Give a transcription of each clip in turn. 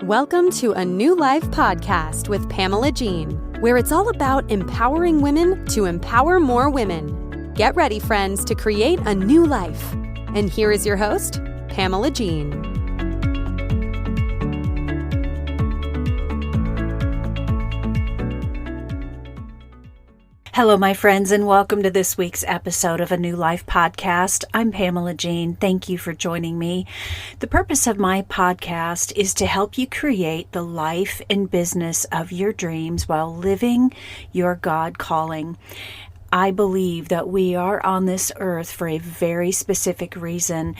Welcome to a New Life podcast with Pamela Jean, where it's all about empowering women to empower more women. Get ready, friends, to create a new life. And here is your host, Pamela Jean. Hello, my friends, and welcome to this week's episode of A New Life podcast. I'm Pamela Jean. Thank you for joining me. The purpose of my podcast is to help you create the life and business of your dreams while living your God calling. I believe that we are on this earth for a very specific reason,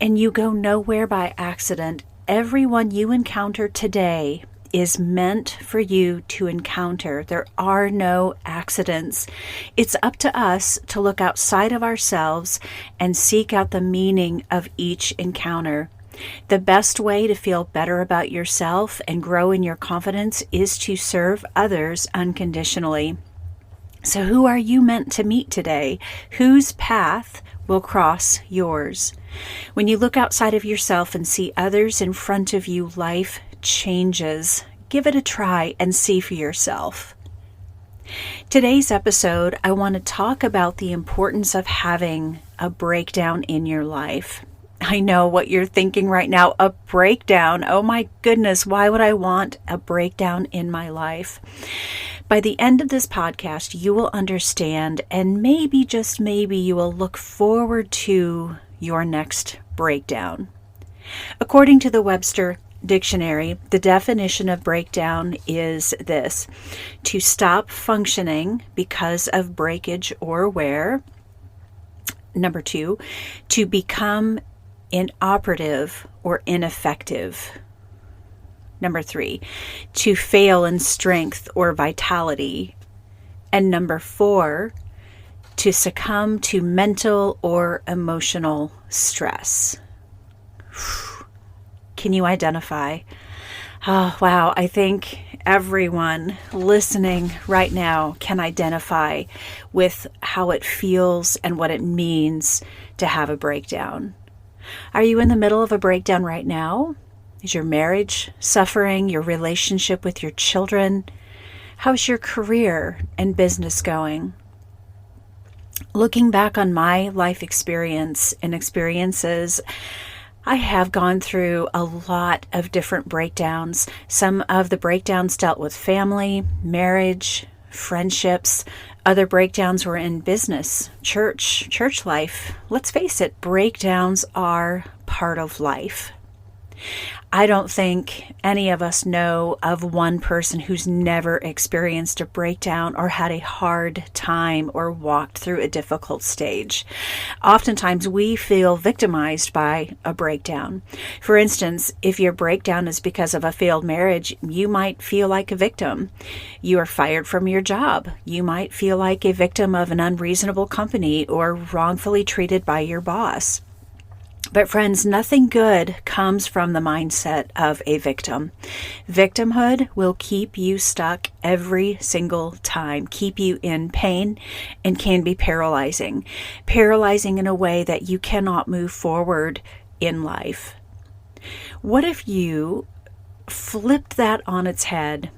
and you go nowhere by accident. Everyone you encounter today is meant for you to encounter. There are no accidents. It's up to us to look outside of ourselves and seek out the meaning of each encounter. The best way to feel better about yourself and grow in your confidence is to serve others unconditionally. So who are you meant to meet today? Whose path will cross yours? When you look outside of yourself and see others in front of you, life changes. Give it a try and see for yourself. Today's episode, I want to talk about the importance of having a breakdown in your life. I know what you're thinking right now, a breakdown. Oh my goodness, why would I want a breakdown in my life? By the end of this podcast, you will understand, and maybe, just maybe, you will look forward to your next breakdown. According to the Webster Dictionary, the definition of breakdown is this: to stop functioning because of breakage or wear. Number 2, to become inoperative or ineffective. Number 3, to fail in strength or vitality. And number 4, to succumb to mental or emotional stress. Can you identify? Oh, wow. I think everyone listening right now can identify with how it feels and what it means to have a breakdown. Are you in the middle of a breakdown right now? Is your marriage suffering? Your relationship with your children? How's your career and business going? Looking back on my life experience and experiences, I have gone through a lot of different breakdowns. Some of the breakdowns dealt with family, marriage, friendships. Other breakdowns were in business, church life. Let's face it, breakdowns are part of life. I don't think any of us know of one person who's never experienced a breakdown or had a hard time or walked through a difficult stage. Oftentimes we feel victimized by a breakdown. For instance, if your breakdown is because of a failed marriage, you might feel like a victim. You are fired from your job. You might feel like a victim of an unreasonable company or wrongfully treated by your boss. But friends, nothing good comes from the mindset of a victim. Victimhood will keep you stuck every single time, keep you in pain, and can be paralyzing. Paralyzing in a way that you cannot move forward in life. What if you flipped that on its head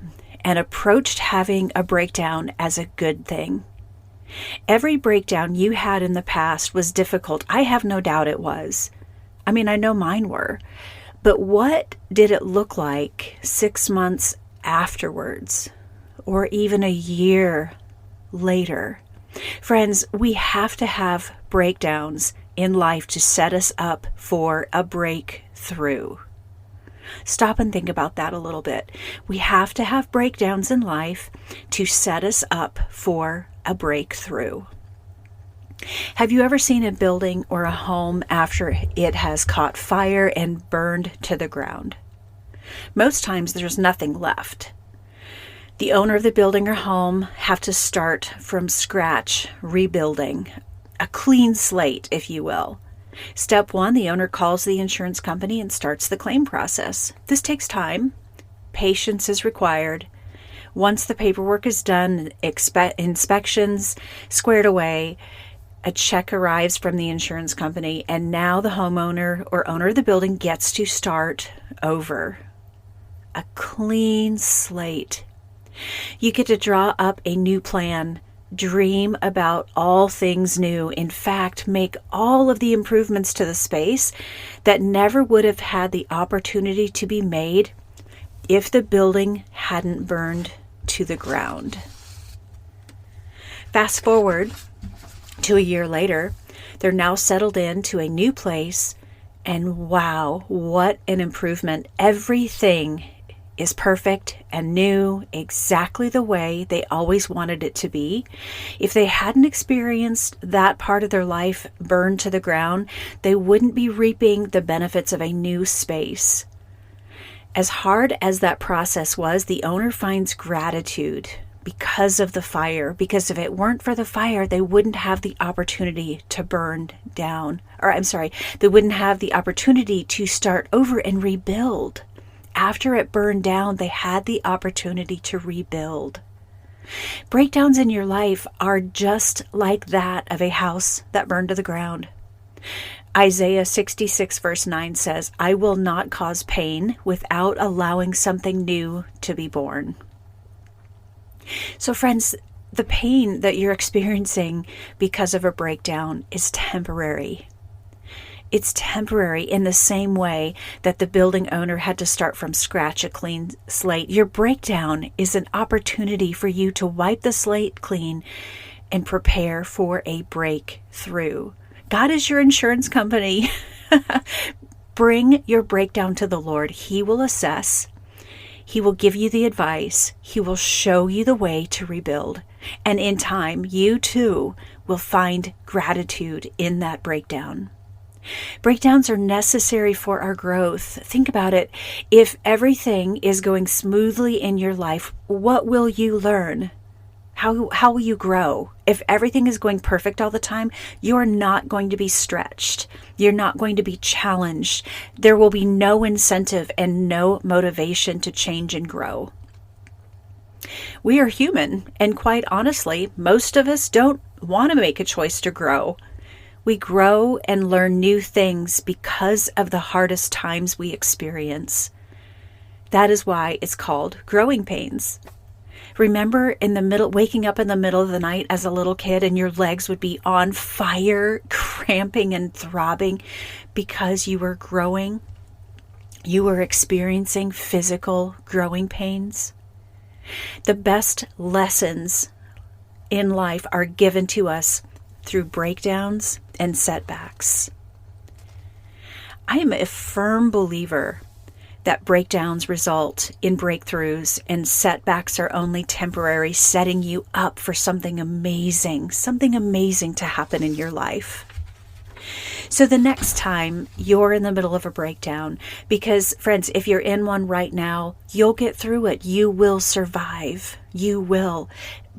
and approached having a breakdown as a good thing? Every breakdown you had in the past was difficult. I have no doubt it was. I mean, I know mine were. But what did it look like 6 months afterwards, or even a year later? Friends, we have to have breakdowns in life to set us up for a breakthrough. Stop and think about that a little bit. We have to have breakdowns in life to set us up for a breakthrough. Have you ever seen a building or a home after it has caught fire and burned to the ground? Most times there's nothing left. The owner of the building or home have to start from scratch, rebuilding, a clean slate, if you will. Step 1, the owner calls the insurance company and starts the claim process. This takes time. Patience is required. Once the paperwork is done, inspections squared away, a check arrives from the insurance company, and now the homeowner or owner of the building gets to start over. a clean slate. You get to draw up a new plan, dream about all things new. In fact, make all of the improvements to the space that never would have had the opportunity to be made if the building hadn't burned to the ground. Fast forward to a year later, they're now settled into a new place, and wow, what an improvement. Everything is perfect and new, exactly the way they always wanted it to be. If they hadn't experienced that part of their life burned to the ground, they wouldn't be reaping the benefits of a new space. As hard as that process was, the owner finds gratitude because of the fire, because if it weren't for the fire, they wouldn't have the opportunity to burn down. They wouldn't have the opportunity to start over and rebuild. After it burned down, they had the opportunity to rebuild. Breakdowns in your life are just like that of a house that burned to the ground. Isaiah 66 verse 9 says, "I will not cause pain without allowing something new to be born." So friends, the pain that you're experiencing because of a breakdown is temporary. It's temporary in the same way that the building owner had to start from scratch, a clean slate. Your breakdown is an opportunity for you to wipe the slate clean and prepare for a breakthrough. God is your insurance company. Bring your breakdown to the Lord. He will assess. He will give you the advice. He will show you the way to rebuild. And in time, you too will find gratitude in that breakdown. Breakdowns are necessary for our growth. Think about it. If everything is going smoothly in your life, what will you learn? How will you grow? If everything is going perfect all the time, you're not going to be stretched. You're not going to be challenged. There will be no incentive and no motivation to change and grow. We are human, and quite honestly, most of us don't want to make a choice to grow. We grow and learn new things because of the hardest times we experience. That is why it's called growing pains. Remember waking up in the middle of the night as a little kid and your legs would be on fire, cramping and throbbing because you were growing? You were experiencing physical growing pains? The best lessons in life are given to us through breakdowns and setbacks. I am a firm believer that breakdowns result in breakthroughs and setbacks are only temporary, setting you up for something amazing to happen in your life. So the next time you're in the middle of a breakdown, because friends, if you're in one right now, you'll get through it. You will survive. You will.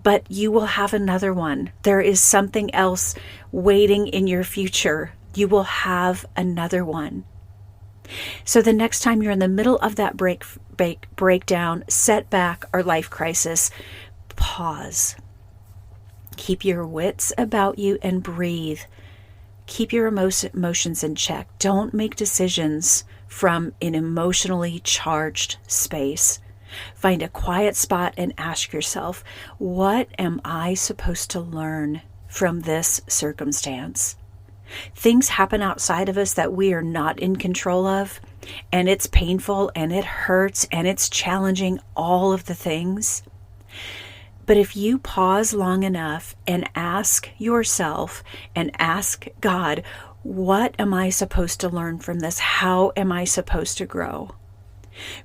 But you will have another one. There is something else waiting in your future. You will have another one. So the next time you're in the middle of that breakdown, setback, or life crisis, pause. Keep your wits about you and breathe. Keep your emotions in check. Don't make decisions from an emotionally charged space. Find a quiet spot and ask yourself, what am I supposed to learn from this circumstance? Things happen outside of us that we are not in control of, and it's painful and it hurts and it's challenging, all of the things. But if you pause long enough and ask yourself and ask God, what am I supposed to learn from this? How am I supposed to grow?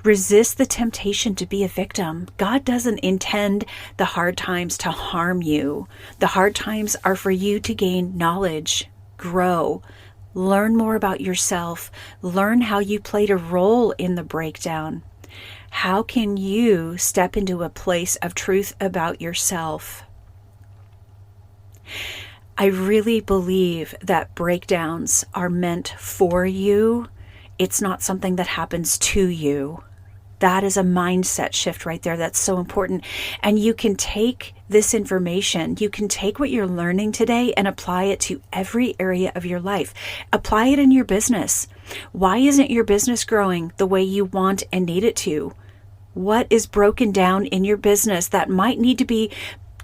Resist the temptation to be a victim. God doesn't intend the hard times to harm you. The hard times are for you to gain knowledge, grow, learn more about yourself, learn how you played a role in the breakdown. How can you step into a place of truth about yourself? I really believe that breakdowns are meant for you. It's not something that happens to you. That is a mindset shift right there. That's so important. And you can take this information, you can take what you're learning today and apply it to every area of your life. Apply it in your business. Why isn't your business growing the way you want and need it to? What is broken down in your business that might need to be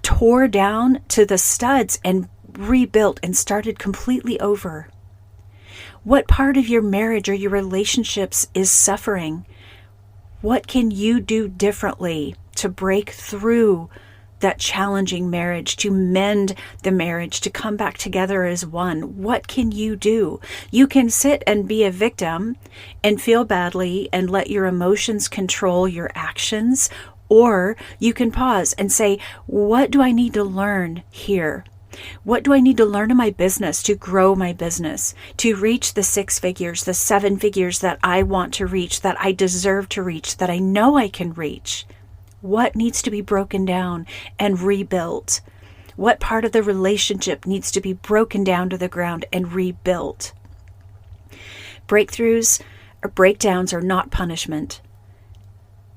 tore down to the studs and rebuilt and started completely over? What part of your marriage or your relationships is suffering? What can you do differently to break through that challenging marriage, to mend the marriage, to come back together as one? What can you do? You can sit and be a victim and feel badly and let your emotions control your actions, or you can pause and say, what do I need to learn here? What do I need to learn in my business to grow my business, to reach the 6 figures, the 7 figures that I want to reach, that I deserve to reach, that I know I can reach? What needs to be broken down and rebuilt? What part of the relationship needs to be broken down to the ground and rebuilt? Breakthroughs or breakdowns are not punishment.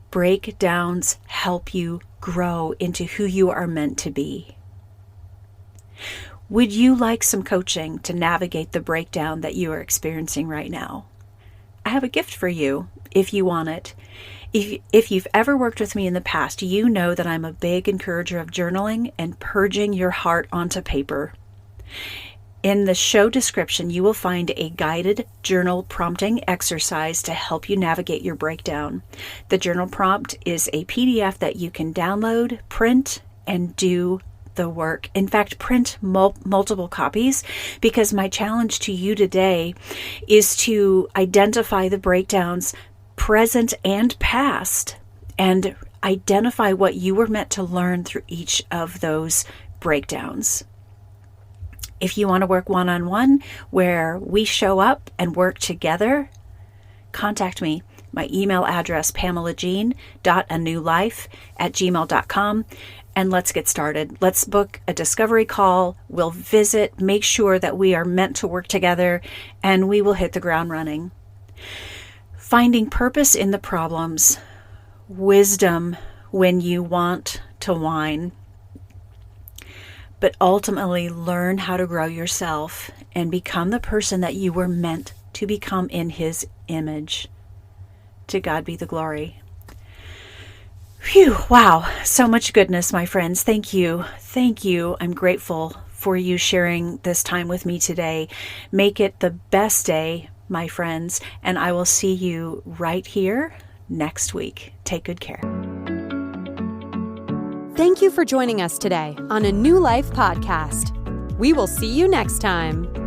Breakdowns help you grow into who you are meant to be. Would you like some coaching to navigate the breakdown that you are experiencing right now? I have a gift for you if you want it. If you've ever worked with me in the past, you know that I'm a big encourager of journaling and purging your heart onto paper. In the show description, you will find a guided journal prompting exercise to help you navigate your breakdown. The journal prompt is a PDF that you can download, print, and do the work. In fact, print multiple copies, because my challenge to you today is to identify the breakdowns, present and past, and identify what you were meant to learn through each of those breakdowns. If you want to work one-on-one where we show up and work together, contact me. My email address, pamelajeen.anewlife@gmail.com, and let's get started. Let's book a discovery call. We'll visit, make sure that we are meant to work together, and we will hit the ground running. Finding purpose in the problems, wisdom when you want to whine, but ultimately learn how to grow yourself and become the person that you were meant to become in His image. To God be the glory. Phew, wow, so much goodness, my friends. Thank you. Thank you. I'm grateful for you sharing this time with me today. Make it the best day, my friends, and I will see you right here next week. Take good care. Thank you for joining us today on A New Life podcast. We will see you next time.